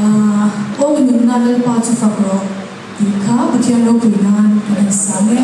O minun na lalpa sa fakro, ika butiyan lo pinan ka isame.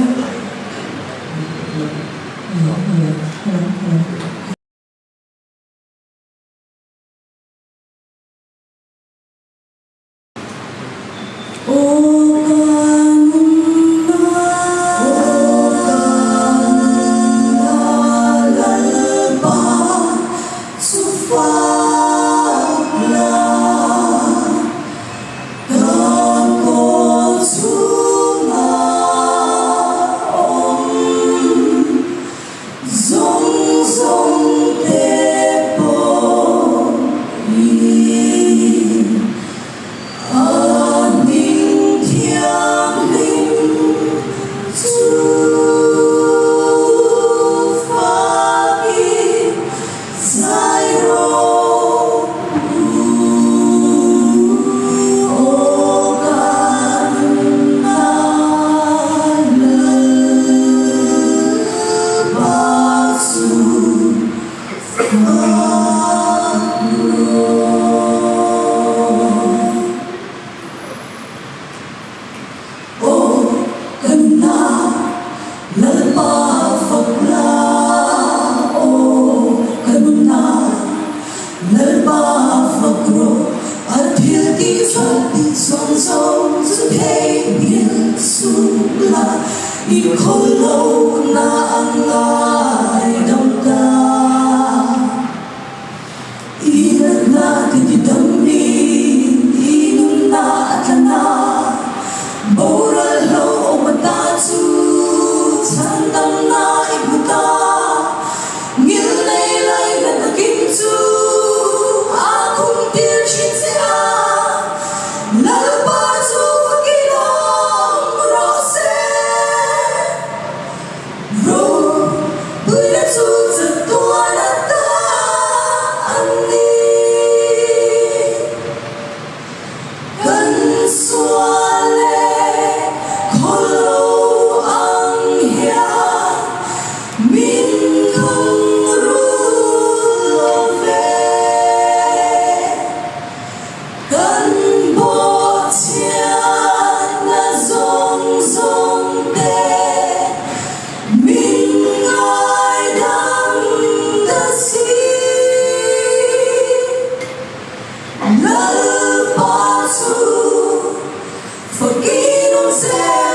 Ikolo na ang ay damda Inat na titidamin Inom na at lana Baural lo o matatsu Sandam na ibuta Ngilay-lay na nagintu Akong tirchin siya Lalabas o pagkilang rose Forgive